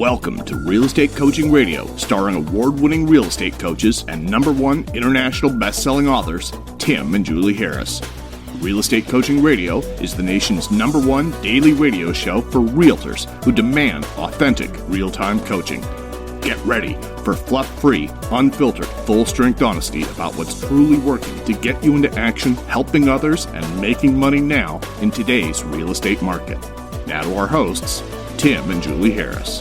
Welcome to Real Estate Coaching Radio, starring award-winning real estate coaches and #1 international best-selling authors, Tim and Julie Harris. Real Estate Coaching Radio is the nation's #1 daily radio show for realtors who demand authentic, real-time coaching. Get ready for fluff-free, unfiltered, full-strength honesty about what's truly working to get you into action, helping others, and making money now in today's real estate market. Now to our hosts, Tim and Julie Harris.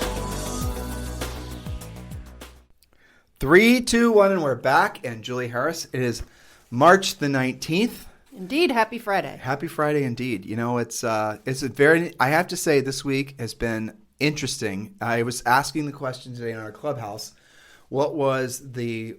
3, 2, 1, and we're back. And Julie Harris, it is March the 19th. Indeed, happy Friday. Happy Friday indeed. You know, it's a very, I have to say this week has been interesting. I was asking the question today in our clubhouse, what was the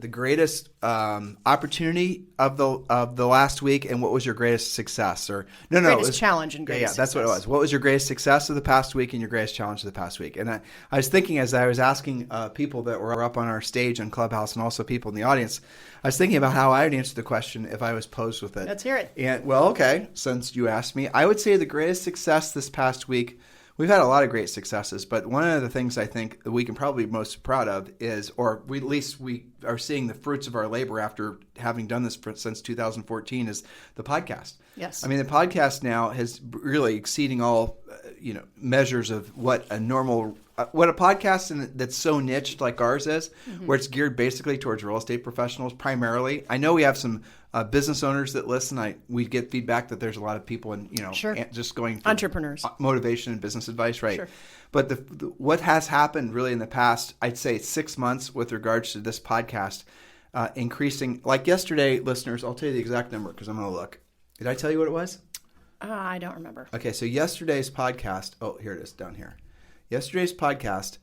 greatest opportunity of the last week, and what was your greatest success? Or greatest challenge and greatest success. That's what it was. What was your greatest success of the past week and your greatest challenge of the past week? And I was thinking, as I was asking people that were up on our stage on Clubhouse and also people in the audience, I was thinking about how I would answer the question if I was posed with it. Let's hear it. And well, okay, since you asked me, I would say the greatest success this past week. We've had a lot of great successes, but one of the things I think that we can probably be most proud of is, or we are seeing the fruits of our labor after having done this since 2014, is the podcast. Yes. I mean, the podcast now has really exceeding all, measures of what a podcast that's so niched like ours is, where it's geared basically towards real estate professionals primarily. I know we have some business owners that listen. We get feedback that there's a lot of people just going for entrepreneurs, motivation and business advice, right? Sure. But what has happened really in the past, I'd say 6 months with regards to this podcast, increasing. Like yesterday, listeners, I'll tell you the exact number because I'm going to look. Did I tell you what it was? I don't remember. Okay, so yesterday's podcast. Oh, here it is down here. Yesterday's podcast,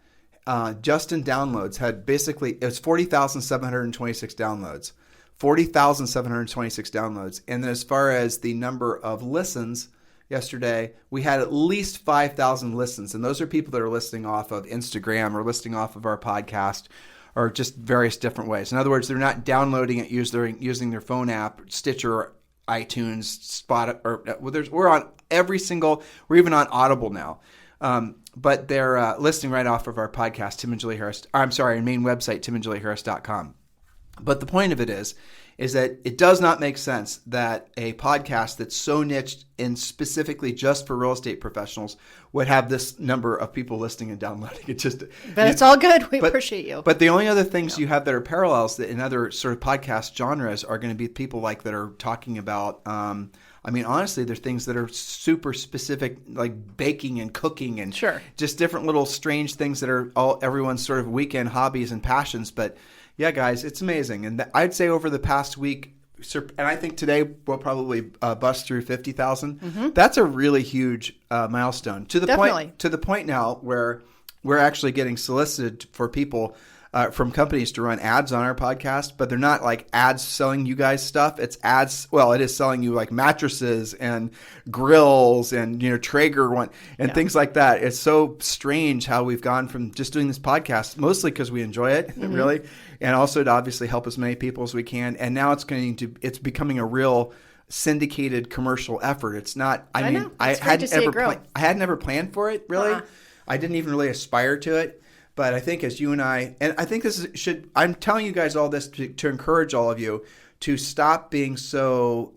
just in downloads, it was 40,726 downloads. 40,726 downloads. And then as far as the number of listens, yesterday, we had at least 5,000 listens. And those are people that are listening off of Instagram or listening off of our podcast or just various different ways. In other words, they're not downloading it using their phone app, Stitcher, iTunes, Spotify. We're on we're even on Audible now. But they're listening right off of our podcast, Tim and Julie Harris. Our main website, timandjulieharris.com. But the point of it is that it does not make sense that a podcast that's so niched and specifically just for real estate professionals would have this number of people listening and downloading. But it's all good. We appreciate you. But the only other things you have that are parallels that in other sort of podcast genres are going to be people like that are talking about. Honestly, there's things that are super specific, like baking and cooking and just different little strange things that are everyone's sort of weekend hobbies and passions. But yeah, guys, it's amazing. And I'd say over the past week, and I think today we'll probably bust through 50,000. Mm-hmm. That's a really huge milestone to the point now where we're actually getting solicited for people from companies to run ads on our podcast, but they're not like ads selling you guys stuff. It's ads. Well, it is selling you like mattresses and grills and Traeger and things like that. It's so strange how we've gone from just doing this podcast mostly because we enjoy it, really, and also to obviously help as many people as we can. And now it's becoming a real syndicated commercial effort. It's not. I hadn't ever planned for it really. I didn't even really aspire to it. But I think as you and I think I'm telling you guys all this to encourage all of you to stop being so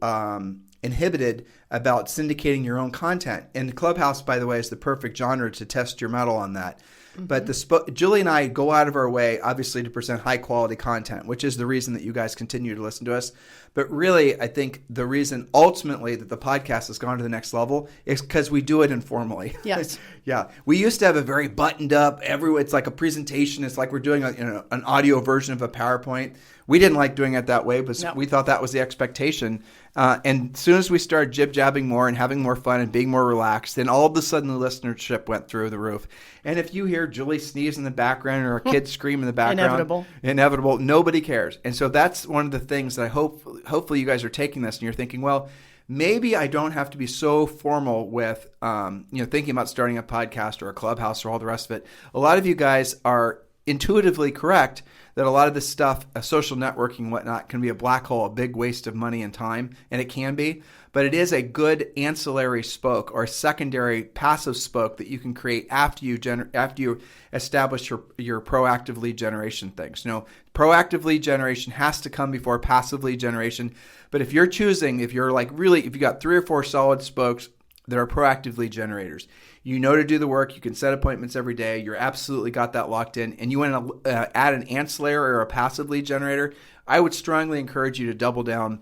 inhibited about syndicating your own content. And Clubhouse, by the way, is the perfect genre to test your mettle on that. But Julie and I go out of our way, obviously, to present high-quality content, which is the reason that you guys continue to listen to us. But really, I think the reason ultimately that the podcast has gone to the next level is because we do it informally. Yes. Yeah. We used to have a very buttoned-up, it's like a presentation. It's like we're doing an audio version of a PowerPoint. We didn't like doing it that way, but we thought that was the expectation. And as soon as we started jib-jabbing more and having more fun and being more relaxed, then all of a sudden the listenership went through the roof. And if you hear Julie sneeze in the background or a kid scream in the background, inevitable, nobody cares. And so that's one of the things that I hopefully you guys are taking this and you're thinking, well, maybe I don't have to be so formal with thinking about starting a podcast or a clubhouse or all the rest of it. A lot of you guys are intuitively correct that a lot of this stuff, social networking and whatnot, can be a black hole, a big waste of money and time, and it can be. But it is a good ancillary spoke or secondary passive spoke that you can create after you establish your proactive lead generation things. Proactive lead generation has to come before passive lead generation. But if you're if you got 3 or 4 solid spokes that are proactive lead generators, you know to do the work, you can set appointments every day, you're absolutely got that locked in, and you want to add an ancillary or a passive lead generator, I would strongly encourage you to double down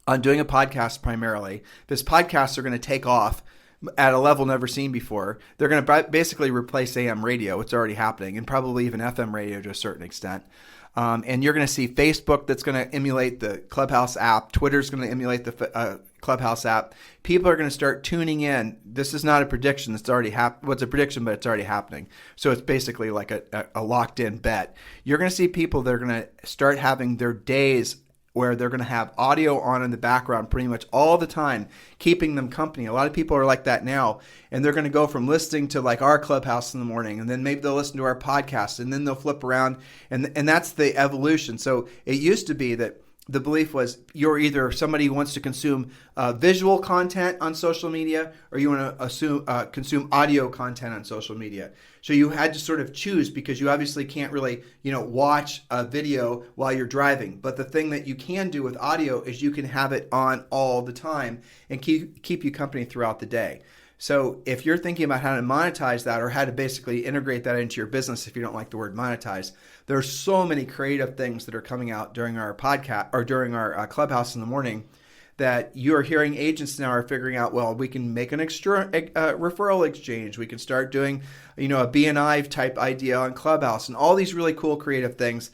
on doing a podcast primarily. Because podcasts are going to take off at a level never seen before. They're going to basically replace AM radio. It's already happening, and probably even FM radio to a certain extent. And you're going to see Facebook that's going to emulate the Clubhouse app. Twitter's going to emulate the Clubhouse app. People are going to start tuning in. This is not a prediction. It's already happened. Well, it's a prediction, but it's already happening. So it's basically like a locked-in bet. You're going to see people that are going to start having their days where they're going to have audio on in the background pretty much all the time, keeping them company. A lot of people are like that now, and they're going to go from listening to like our Clubhouse in the morning, and then maybe they'll listen to our podcast, and then they'll flip around, and that's the evolution. So it used to be that the belief was you're either somebody who wants to consume visual content on social media, or you want to consume audio content on social media. So you had to sort of choose, because you obviously can't really, watch a video while you're driving. But the thing that you can do with audio is you can have it on all the time and keep you company throughout the day. So if you're thinking about how to monetize that, or how to basically integrate that into your business, if you don't like the word monetize, there are so many creative things that are coming out during our podcast or during our Clubhouse in the morning that you are hearing agents now are figuring out, well, we can make an referral exchange. We can start doing, a BNI type idea on Clubhouse, and all these really cool creative things.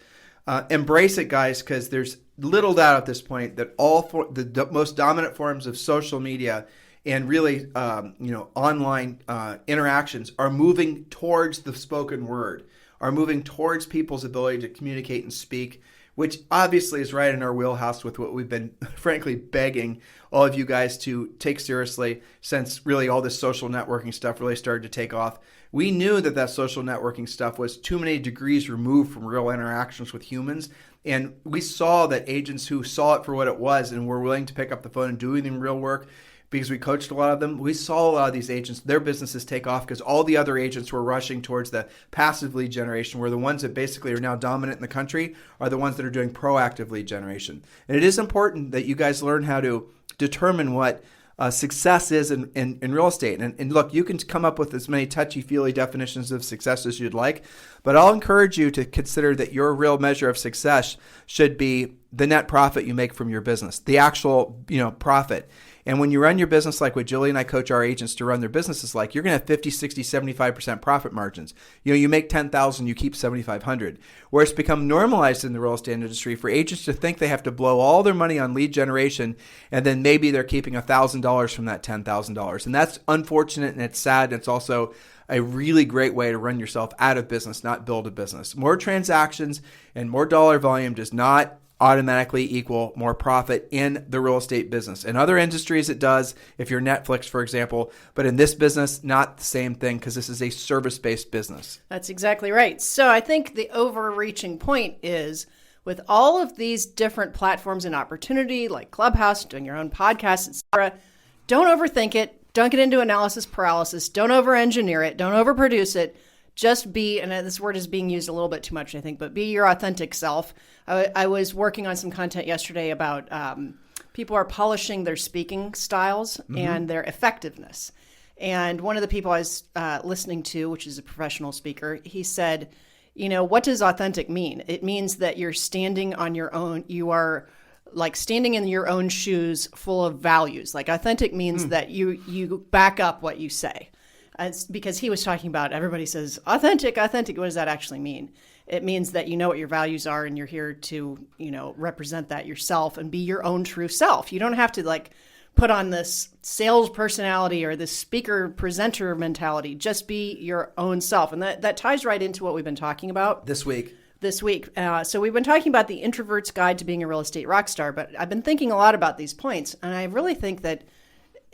Embrace it, guys, because there's little doubt at this point that the most dominant forms of social media and really, online interactions are moving towards the spoken word, are moving towards people's ability to communicate and speak, which obviously is right in our wheelhouse with what we've been, frankly, begging all of you guys to take seriously since really all this social networking stuff really started to take off. We knew that social networking stuff was too many degrees removed from real interactions with humans. And we saw that agents who saw it for what it was and were willing to pick up the phone and do the real work, because we coached a lot of them, we saw a lot of these agents, their businesses take off because all the other agents were rushing towards the passive lead generation, where the ones that basically are now dominant in the country are the ones that are doing proactive lead generation. And it is important that you guys learn how to determine what success is in real estate. And look, you can come up with as many touchy-feely definitions of success as you'd like, but I'll encourage you to consider that your real measure of success should be the net profit you make from your business, the actual profit. And when you run your business like what Julie and I coach our agents to run their businesses like, you're going to have 50, 60, 75% profit margins. You make $10,000, you keep $7,500. Where it's become normalized in the real estate industry for agents to think they have to blow all their money on lead generation, and then maybe they're keeping $1,000 from that $10,000. And that's unfortunate, and it's sad, and it's also a really great way to run yourself out of business, not build a business. More transactions and more dollar volume does not automatically equal more profit in the real estate business. In other industries, it does, if you're Netflix, for example, but in this business, not the same thing, because this is a service-based business. That's exactly right. So I think the overreaching point is, with all of these different platforms and opportunity, like Clubhouse, doing your own podcast, etc., don't overthink it. Don't get into analysis paralysis. Don't over-engineer it. Don't overproduce it. Just be, and this word is being used a little bit too much, I think, but be your authentic self. I was working on some content yesterday about people are polishing their speaking styles and their effectiveness. And one of the people I was listening to, which is a professional speaker, he said, what does authentic mean? It means that you're standing on your own. You are like standing in your own shoes full of values. Like authentic means that you back up what you say. It's because he was talking about, everybody says, authentic. What does that actually mean? It means that you know what your values are and you're here to, represent that yourself and be your own true self. You don't have to put on this sales personality or this speaker presenter mentality. Just be your own self. And that ties right into what we've been talking about this week. So we've been talking about the Introvert's Guide to Being a Real Estate Rockstar, but I've been thinking a lot about these points. And I really think that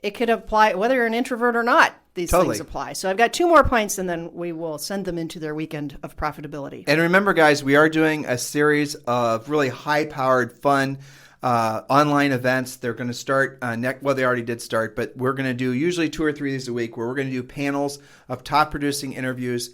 it could apply whether you're an introvert or not. these Totally. things apply. So I've got 2 more points, and then we will send them into their weekend of profitability. And remember, guys, we are doing a series of really high-powered, fun online events. They're going to start they already did start, but we're going to do usually 2 or 3 days a week where we're going to do panels of top producing agents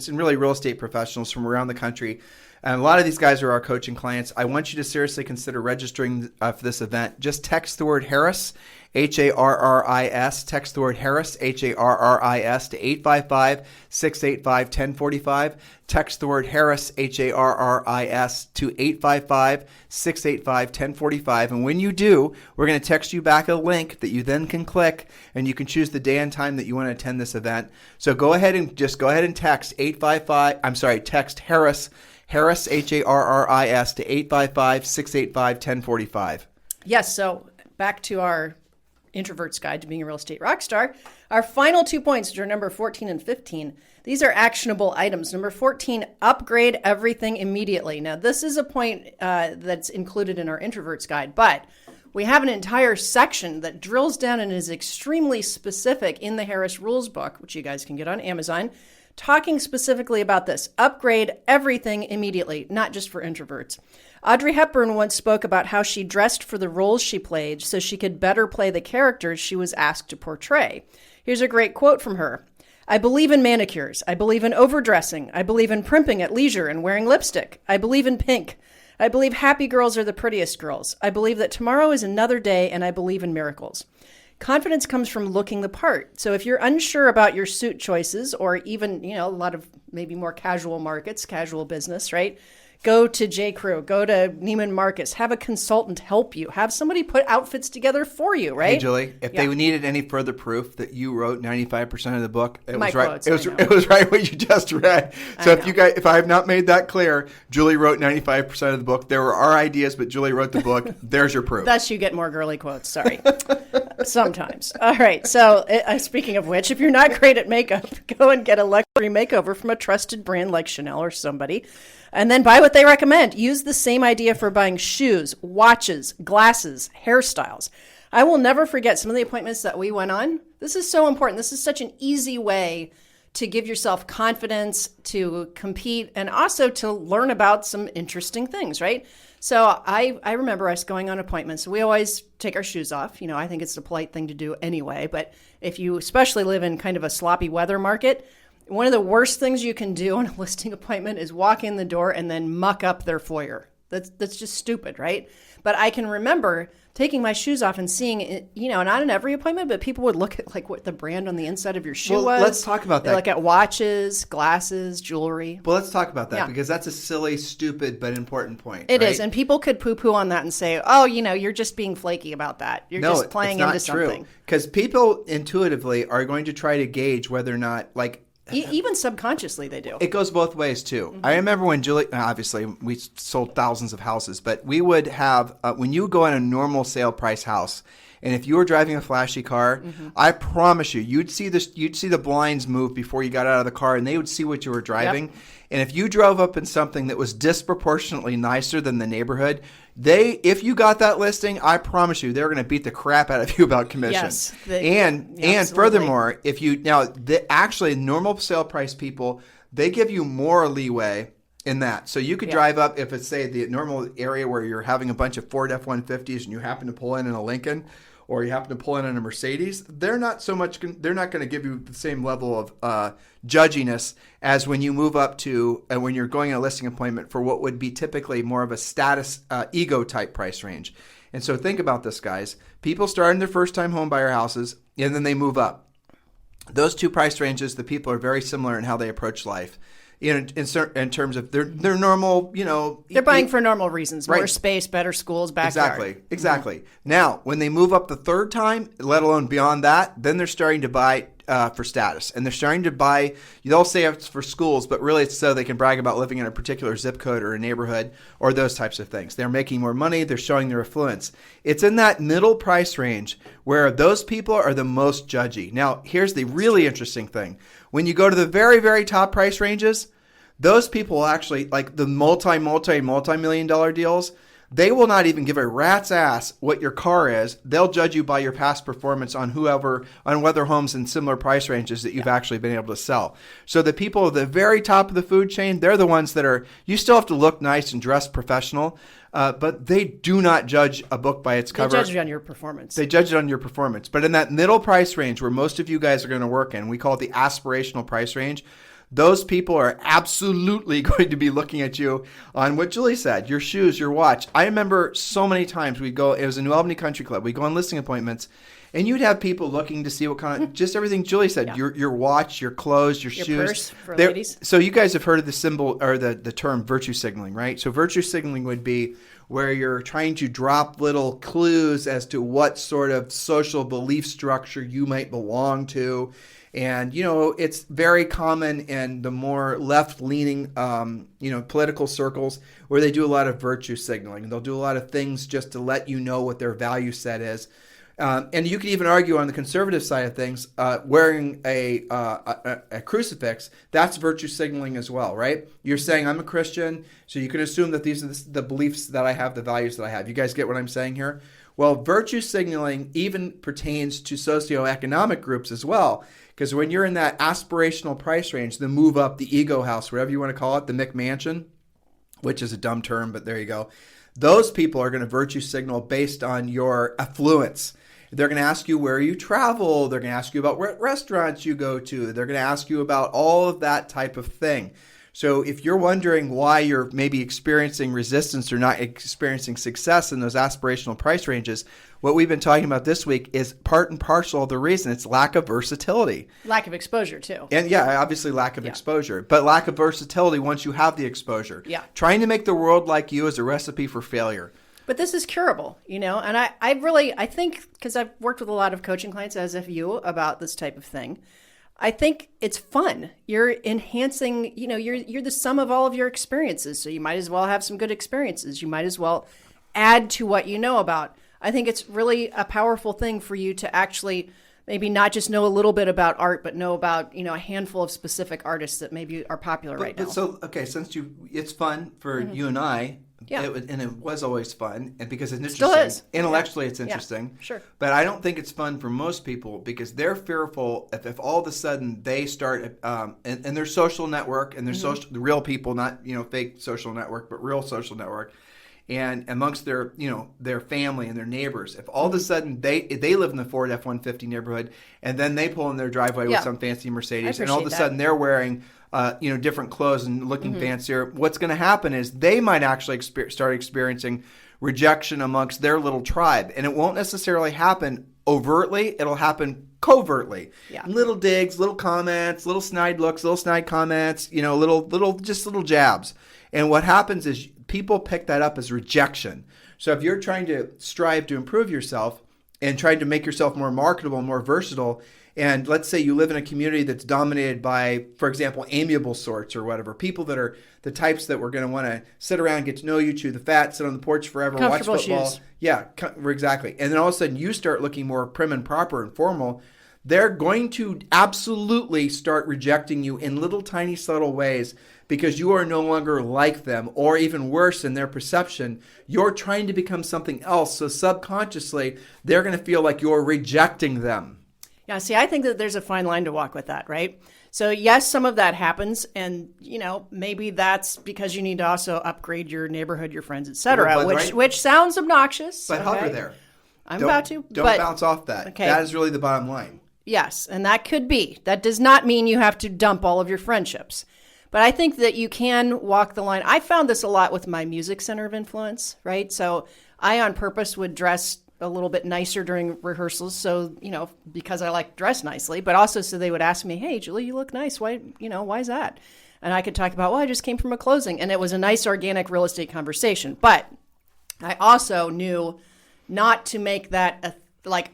and really real estate professionals from around the country. And a lot of these guys are our coaching clients. I want you to seriously consider registering for this event. Just text the word Harris, Harris. Text the word Harris, Harris to 855-685-1045. Text the word Harris, Harris to 855-685-1045. And when you do, we're going to text you back a link that you then can click, and you can choose the day and time that you want to attend this event. So go ahead and text text Harris, Harris, Harris to 855-685-1045. Yes, so back to our Introverts Guide to Being a Real Estate Rockstar. Our final 2 points, which are number 14 and 15, these are actionable items. Number 14, upgrade everything immediately. Now, this is a point that's included in our Introverts Guide, but we have an entire section that drills down and is extremely specific in the Harris Rules book, which you guys can get on Amazon, talking specifically about this. Upgrade everything immediately, not just for introverts. Audrey Hepburn once spoke about how she dressed for the roles she played so she could better play the characters she was asked to portray. Here's a great quote from her. I believe in manicures. I believe in overdressing. I believe in primping at leisure and wearing lipstick. I believe in pink. I believe happy girls are the prettiest girls. I believe that tomorrow is another day, and I believe in miracles. Confidence comes from looking the part. So if you're unsure about your suit choices, or even, a lot of maybe more casual markets, casual business, right? Go to J.Crew, go to Neiman Marcus, have a consultant help you, have somebody put outfits together for you, right? Hey, Julie, if they needed any further proof that you wrote 95% of the book, it was right. Quotes, it was right what you just read. So if I have not made that clear, Julie wrote 95% of the book. There were our ideas, but Julie wrote the book. There's your proof. Thus, you get more girly quotes. Sorry. Sometimes. All right. So, speaking of which, if you're not great at makeup, go and get a luxury makeover from a trusted brand like Chanel or somebody. And then buy what they recommend. Use the same idea for buying shoes, watches, glasses, hairstyles. I will never forget some of the appointments that we went on. This is so important. This is such an easy way to give yourself confidence, to compete, and also to learn about some interesting things, right? So I remember us going on appointments. We always take our shoes off. I think it's the polite thing to do anyway. But if you especially live in kind of a sloppy weather market, one of the worst things you can do on a listing appointment is walk in the door and then muck up their foyer. That's just stupid, right? But I can remember taking my shoes off and seeing it, not in every appointment, but people would look at like what the brand on the inside of your shoe was. Let's talk about that. They look at watches, glasses, jewelry. Well, let's talk about that because that's a silly, stupid, but important point. It is. And people could poo-poo on that and say, oh, you're just being flaky about that. You're just playing into something. Because people intuitively are going to try to gauge whether or not, even subconsciously they do. It goes both ways, too. Mm-hmm. I remember when Julie, obviously, we sold thousands of houses, but we would have, when you go in a normal sale price house, and if you were driving a flashy car, I promise you'd see the blinds move before you got out of the car, and they would see what you were driving. Yep. And if you drove up in something that was disproportionately nicer than the neighborhood, if you got that listing, I promise you, they're going to beat the crap out of you about commission. Yes, and furthermore, actually normal sale price people, they give you more leeway in that. So you could drive up, if it's say the normal area where you're having a bunch of Ford F-150s and you happen to pull in a Lincoln, or you happen to pull in a Mercedes, they're not going to give you the same level of judginess as when you move up to when you're going on a listing appointment for what would be typically more of a status ego type price range. And so think about this, guys. People start in their first time home buyer houses and then they move up. Those two price ranges, the people are very similar in how they approach life. In terms of their normal, they're buying for normal reasons, more space, better schools, backyard. Exactly. Mm-hmm. Now, when they move up the third time, let alone beyond that, then they're starting to buy for status, and they're starting to buy. They'll say it's for schools, but really it's so they can brag about living in a particular zip code or a neighborhood or those types of things. They're making more money. They're showing their affluence. It's in that middle price range where those people are the most judgy. Now, here's the really interesting thing. When you go to the very, very top price ranges, those people will actually, like the multi-million dollar deals, They will not even give a rat's ass what your car is. They'll judge you by your past performance on whether homes in similar price ranges that you've actually been able to sell. So the people at the very top of the food chain, they're the ones that you still have to look nice and dress professional, but they do not judge a book by its cover. They judge it on your performance. They judge it on your performance. But in that middle price range where most of you guys are going to work in, we call it the aspirational price range, those people are absolutely going to be looking at you on what Julie said, your shoes, your watch. I remember so many times it was a New Albany Country Club, we'd go on listing appointments, and you'd have people looking to see what kind of, just everything Julie said, your watch, your clothes, your shoes. Purse for ladies. So you guys have heard of the symbol or the term virtue signaling, right? So virtue signaling would be where you're trying to drop little clues as to what sort of social belief structure you might belong to. And, it's very common in the more left-leaning, political circles where they do a lot of virtue signaling. They'll do a lot of things just to let you know what their value set is. And you could even argue on the conservative side of things, wearing a crucifix, that's virtue signaling as well, right? You're saying I'm a Christian, so you can assume that these are the beliefs that I have, the values that I have. You guys get what I'm saying here? Well, virtue signaling even pertains to socioeconomic groups as well. Because when you're in that aspirational price range, the move up, the ego house, whatever you want to call it, the McMansion, which is a dumb term, but there you go. Those people are going to virtue signal based on your affluence. They're going to ask you where you travel. They're going to ask you about what restaurants you go to. They're going to ask you about all of that type of thing. So if you're wondering why you're maybe experiencing resistance or not experiencing success in those aspirational price ranges, what we've been talking about this week is part and parcel of the reason. It's lack of versatility. Lack of exposure, too. And yeah, obviously lack of exposure, but lack of versatility once you have the exposure. Yeah. Trying to make the world like you is a recipe for failure. But this is curable, and I think, because I've worked with a lot of coaching clients, as have you, about this type of thing, I think it's fun. You're enhancing, you're the sum of all of your experiences. So you might as well have some good experiences. You might as well add to what you know about. I think it's really a powerful thing for you to actually maybe not just know a little bit about art, but know about, a handful of specific artists that maybe are popular right now. So, okay, it's fun for you and I. Yeah. It was always fun, and because it's interesting. Still is. Intellectually, it's interesting. Yeah, sure. But I don't think it's fun for most people because they're fearful if all of a sudden they start in their social network and their the real people, not fake social network, but real social network, and amongst their their family and their neighbors. If all of a sudden they live in the Ford F-150 neighborhood, and then they pull in their driveway with some fancy Mercedes, and all of a sudden they're wearing different clothes and looking fancier. What's going to happen is they might actually start experiencing rejection amongst their little tribe. And it won't necessarily happen overtly. It'll happen covertly. Yeah. Little digs, little comments, little snide looks, little snide comments, little jabs. And what happens is people pick that up as rejection. So if you're trying to strive to improve yourself and trying to make yourself more marketable, more versatile, and let's say you live in a community that's dominated by, for example, amiable sorts or whatever, people that are the types that we're going to want to sit around, get to know you, chew the fat, sit on the porch forever, watch football. Shoes. Yeah, exactly. And then all of a sudden you start looking more prim and proper and formal. They're going to absolutely start rejecting you in little tiny subtle ways because you are no longer like them, or even worse, in their perception, you're trying to become something else. So subconsciously, they're going to feel like you're rejecting them. Yeah, see, I think that there's a fine line to walk with that, right? So yes, some of that happens, and maybe that's because you need to also upgrade your neighborhood, your friends, etc., which sounds obnoxious. But hover there. I'm about to. Don't bounce off that. Okay. That is really the bottom line. Yes, and that could be. That does not mean you have to dump all of your friendships. But I think that you can walk the line. I found this a lot with my music center of influence, right? So I on purpose would dress a little bit nicer during rehearsals. So, because I like to dress nicely, but also so they would ask me, hey, Julie, you look nice. Why is that? And I could talk about, well, I just came from a closing. And it was a nice organic real estate conversation. But I also knew not to make that,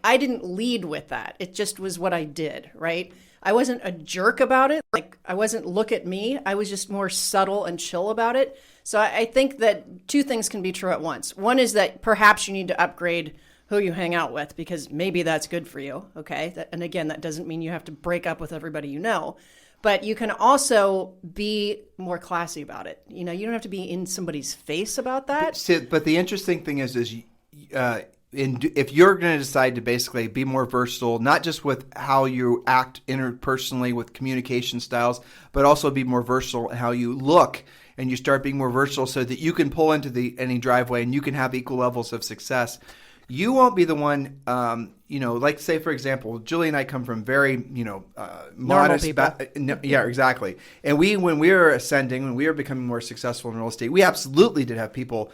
I didn't lead with that. It just was what I did, right? I wasn't a jerk about it. I wasn't look at me. I was just more subtle and chill about it. So I think that two things can be true at once. One is that perhaps you need to upgrade who you hang out with because maybe that's good for you, okay? And again, that doesn't mean you have to break up with everybody you know. But you can also be more classy about it. You know, you don't have to be in somebody's face about that. But the interesting thing is if you're going to decide to basically be more versatile, not just with how you act interpersonally with communication styles, but also be more versatile in how you look, and you start being more versatile so that you can pull into any driveway and you can have equal levels of success. You won't be the one, like say, for example, Julie and I come from very, modest. Yeah, exactly. And when we were ascending, when we were becoming more successful in real estate, we absolutely did have people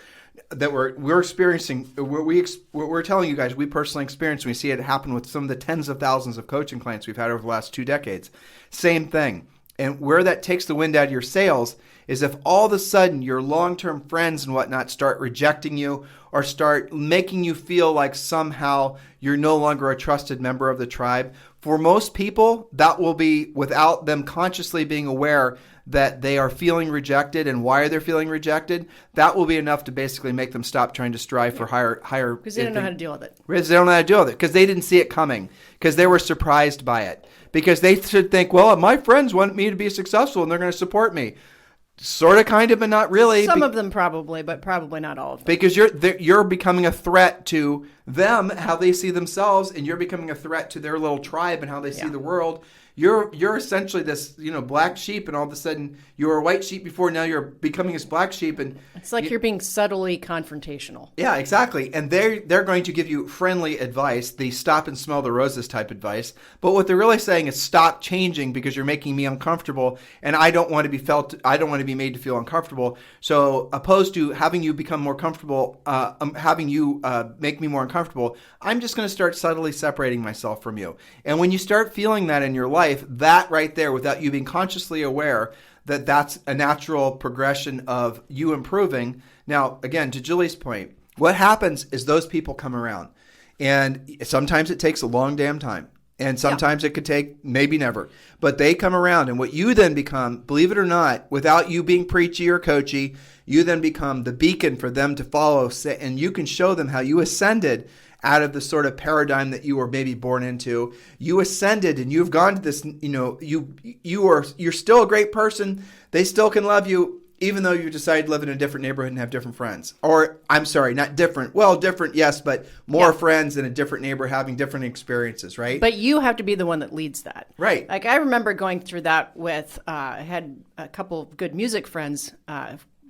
that we're experiencing, we're telling you guys, we personally experienced, and we see it happen with some of the tens of thousands of coaching clients we've had over the last 2 decades. Same thing. And where that takes the wind out of your sails is if all of a sudden your long-term friends and whatnot start rejecting you or start making you feel like somehow you're no longer a trusted member of the tribe. For most people, that will be without them consciously being aware that they are feeling rejected and why they're feeling rejected. That will be enough to basically make them stop trying to strive for higher. Because they don't know how to deal with it. Because they don't know how to deal with it. Because they didn't see it coming. Because they were surprised by it. Because they should think, well, my friends want me to be successful and they're going to support me. Sort of, kind of, but not really. Some of them probably, but probably not all of them. Because you're becoming a threat to them, how they see themselves, and you're becoming a threat to their little tribe and how they see the world. You're essentially this, black sheep, and all of a sudden you were a white sheep before. Now you're becoming this black sheep, and it's like you're being subtly confrontational. Yeah, exactly. And they're going to give you friendly advice, the stop and smell the roses type advice. But what they're really saying is stop changing because you're making me uncomfortable, and I don't want to be made to feel uncomfortable. So opposed to having you become more comfortable, having you make me more uncomfortable, I'm just going to start subtly separating myself from you. And when you start feeling that in your life, that right there, without you being consciously aware that that's a natural progression of you improving. Now, again, to Julie's point, what happens is those people come around. And sometimes it takes a long damn time. And sometimes it could take maybe never. But they come around. And what you then become, believe it or not, without you being preachy or coachy, you then become the beacon for them to follow. And you can show them how you ascended out of the sort of paradigm that you were maybe born into. You ascended and you've gone to this, you're still a great person. They still can love you, even though you decide to live in a different neighborhood and have different friends. Or, I'm sorry, not different. Well, different, yes, but more friends in a different neighborhood having different experiences, right? But you have to be the one that leads that. Right. Like, I remember going through that with, I had a couple of good music friends,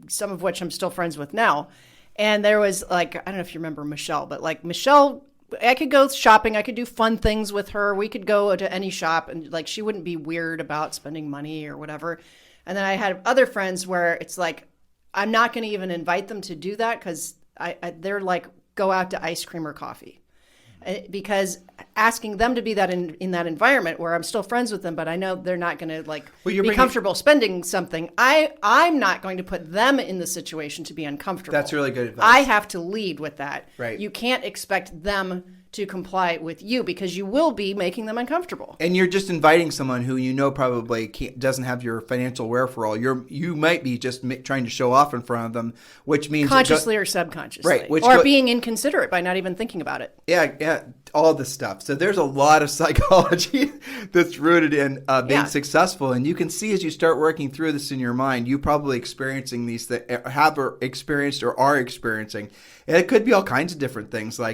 some of which I'm still friends with now. And there was I don't know if you remember Michelle, but Michelle, I could go shopping. I could do fun things with her. We could go to any shop and she wouldn't be weird about spending money or whatever. And then I had other friends where it's I'm not going to even invite them to do that because they're go out to ice cream or coffee. Because asking them to be that in that environment where I'm still friends with them, but I know they're not going to be comfortable spending something. I'm not going to put them in the situation to be uncomfortable. That's really good advice. I have to lead with that. Right. You can't expect them to comply with you because you will be making them uncomfortable. And you're just inviting someone who probably doesn't have your financial wherewithal. You might be just trying to show off in front of them, which means consciously or subconsciously, right? Being inconsiderate by not even thinking about it. Yeah, all this stuff. So there's a lot of psychology that's rooted in being successful, and you can see as you start working through this in your mind, you probably experiencing these that have experienced or are experiencing. And it could be all kinds of different things. My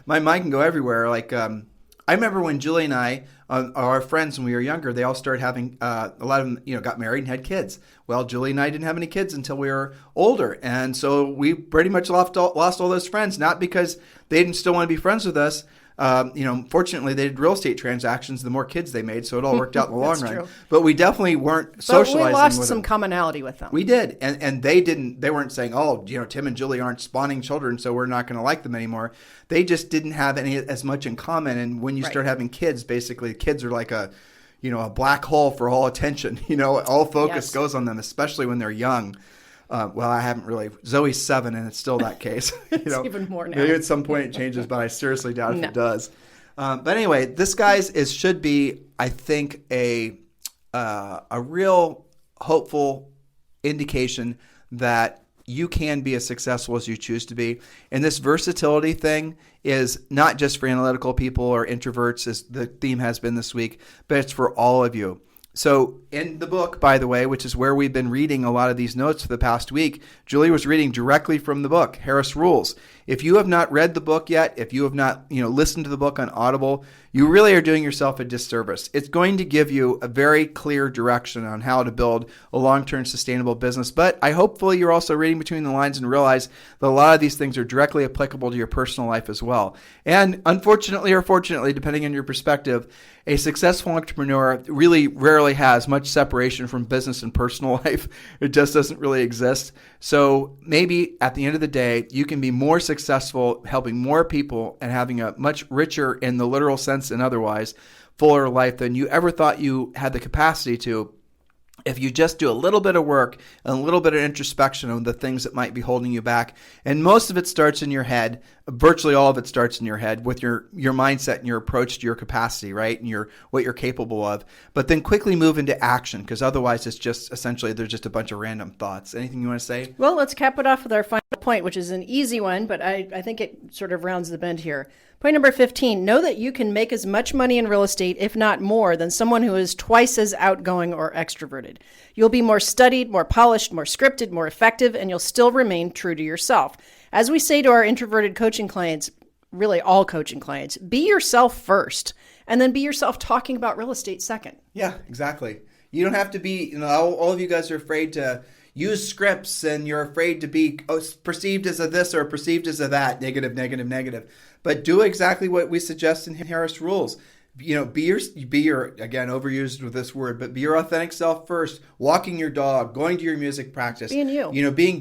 mind can go everywhere. I remember when Julie and I, our friends when we were younger, they all started having, a lot of them, got married and had kids. Well, Julie and I didn't have any kids until we were older. And so we pretty much lost all those friends, not because they didn't still want to be friends with us. Fortunately, they did real estate transactions. The more kids they made, so it all worked out in the long run. True. But we definitely weren't socializing. But we lost some commonality with them. We did, and they didn't. They weren't saying, "Oh, Tim and Julie aren't spawning children, so we're not going to like them anymore." They just didn't have as much in common. And when you start having kids, basically, kids are like a black hole for all attention. All focus goes on them, especially when they're young. Well, I haven't really. Zoe's 7, and it's still that case. It's even more now. Maybe at some point it changes, but I seriously doubt if it does. But anyway, this, guys, should be, I think, a real hopeful indication that you can be as successful as you choose to be. And this versatility thing is not just for analytical people or introverts, as the theme has been this week, but it's for all of you. So in the book, by the way, which is where we've been reading a lot of these notes for the past week, Julie was reading directly from the book, Harris Rules. If you have not read the book yet, if you have not, listened to the book on Audible, you really are doing yourself a disservice. It's going to give you a very clear direction on how to build a long-term sustainable business. But hopefully you're also reading between the lines and realize that a lot of these things are directly applicable to your personal life as well. And unfortunately or fortunately, depending on your perspective, a successful entrepreneur really rarely has much separation from business and personal life. It just doesn't really exist. So maybe at the end of the day, you can be more successful helping more people and having a much richer, in the literal sense and otherwise, fuller life than you ever thought you had the capacity to, if you just do a little bit of work and a little bit of introspection on the things that might be holding you back. And most of it starts in your head. Virtually all of it starts in your head with your mindset and your approach to your capacity, right? And what you're capable of. But then quickly move into action, because otherwise it's just essentially there's just a bunch of random thoughts. Anything you want to say? Well, let's cap it off with our final point, which is an easy one, but I think it sort of rounds the bend here. Point number 15, know that you can make as much money in real estate, if not more, than someone who is twice as outgoing or extroverted. You'll be more studied, more polished, more scripted, more effective, and you'll still remain true to yourself. As we say to our introverted coaching clients, really all coaching clients, be yourself first, and then be yourself talking about real estate second. Yeah, exactly. You don't have to be, all of you guys are afraid to use scripts, and you're afraid to be perceived as a this or perceived as a that, negative, negative, negative. But do exactly what we suggest in Harris Rules. Be your, again, overused with this word, but be your authentic self first. Walking your dog, going to your music practice. Being you.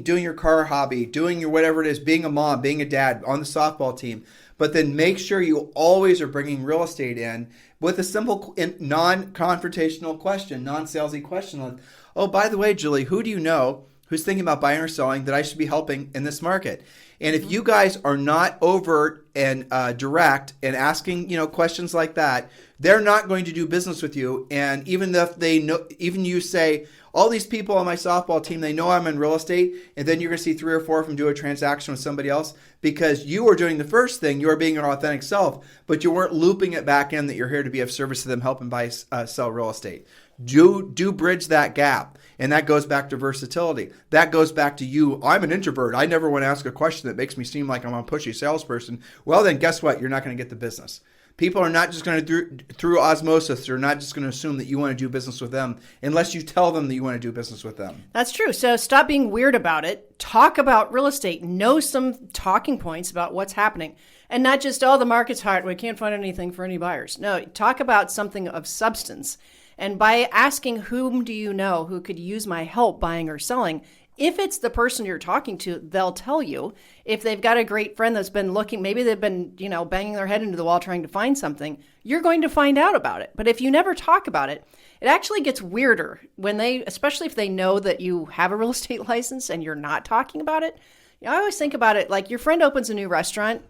Doing your car hobby, doing your whatever it is, being a mom, being a dad, on the softball team. But then make sure you always are bringing real estate in with a simple, non-confrontational question, non-salesy question. Like, oh, by the way, Julie, who do you know who's thinking about buying or selling that I should be helping in this market? And if you guys are not overt and direct and asking, questions like that, they're not going to do business with you. And even if they know, even you say, all these people on my softball team, they know I'm in real estate, and then you're going to see 3 or 4 of them do a transaction with somebody else because you are doing the first thing, you are being your authentic self, but you weren't looping it back in that you're here to be of service to them, help them buy, sell real estate. Do bridge that gap. And that goes back to versatility. That goes back to you. I'm an introvert. I never want to ask a question that makes me seem like I'm a pushy salesperson. Well, then guess what? You're not going to get the business. People are not just going to, through osmosis, they're not just going to assume that you want to do business with them unless you tell them that you want to do business with them. That's true. So stop being weird about it. Talk about real estate. Know some talking points about what's happening. And not just, the market's hard. We can't find anything for any buyers. No, talk about something of substance. And by asking whom do you know who could use my help buying or selling, if it's the person you're talking to, they'll tell you. If they've got a great friend that's been looking, maybe they've been, banging their head into the wall trying to find something, you're going to find out about it. But if you never talk about it, it actually gets weirder when especially if they know that you have a real estate license and you're not talking about it. I always think about it like your friend opens a new restaurant.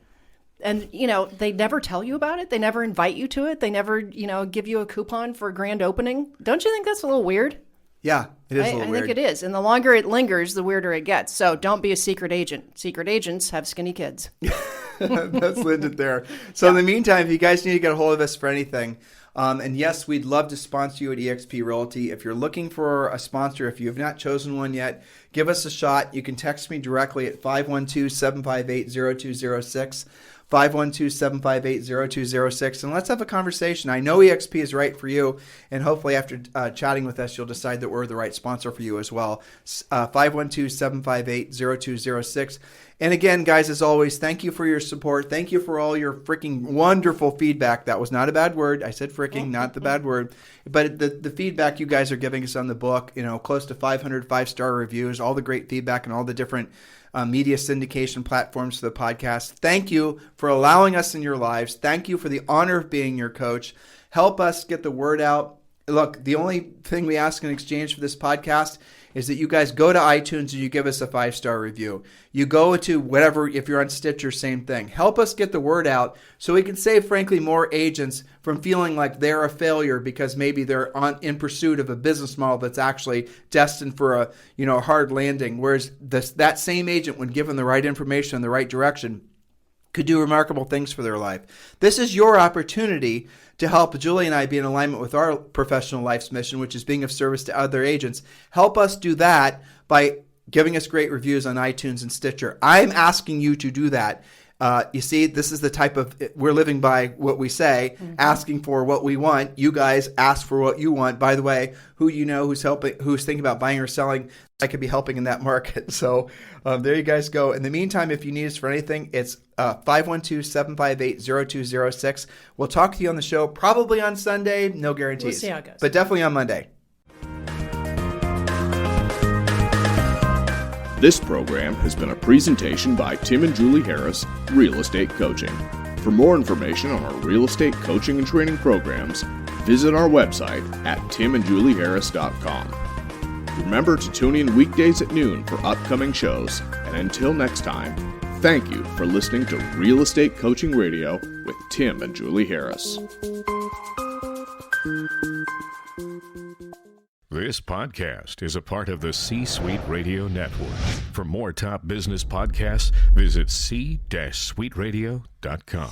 And, they never tell you about it. They never invite you to it. They never, give you a coupon for a grand opening. Don't you think that's a little weird? Yeah, it is a little weird. I think it is. And the longer it lingers, the weirder it gets. So don't be a secret agent. Secret agents have skinny kids. That's legit there. So in the meantime, if you guys need to get a hold of us for anything, and yes, we'd love to sponsor you at eXp Realty. If you're looking for a sponsor, if you have not chosen one yet, give us a shot. You can text me directly at 512-758-0206. 512-758-0206, and let's have a conversation. I know EXP is right for you, and hopefully after chatting with us, you'll decide that we're the right sponsor for you as well. 512-758-0206. And again, guys, as always, thank you for your support. Thank you for all your freaking wonderful feedback. That was not a bad word. I said freaking, not the bad word. But the feedback you guys are giving us on the book, close to 500 5-star reviews, all the great feedback and all the different media syndication platforms for the podcast. Thank you for allowing us in your lives. Thank you for the honor of being your coach. Help us get the word out. Look, the only thing we ask in exchange for this podcast is that you guys go to iTunes and you give us a 5-star review. You go to whatever, if you're on Stitcher, same thing. Help us get the word out so we can save, frankly, more agents from feeling like they're a failure because maybe they're in pursuit of a business model that's actually destined for a hard landing. Whereas that same agent, when given the right information in the right direction, could do remarkable things for their life. This is your opportunity to help Julie and I be in alignment with our professional life's mission, which is being of service to other agents. Help us do that by giving us great reviews on iTunes and Stitcher. I'm asking you to do that. You see, this is the type of, we're living by what we say, asking for what we want. You guys ask for what you want. By the way, who you know who's thinking about buying or selling, I could be helping in that market. So there you guys go. In the meantime, if you need us for anything, it's 512-758-0206. We'll talk to you on the show probably on Sunday. No guarantees. We'll see how it goes. But definitely on Monday. This program has been a presentation by Tim and Julie Harris, Real Estate Coaching. For more information on our real estate coaching and training programs, visit our website at timandjulieharris.com. Remember to tune in weekdays at noon for upcoming shows, and until next time, thank you for listening to Real Estate Coaching Radio with Tim and Julie Harris. This podcast is a part of the C-Suite Radio Network. For more top business podcasts, visit c-suiteradio.com.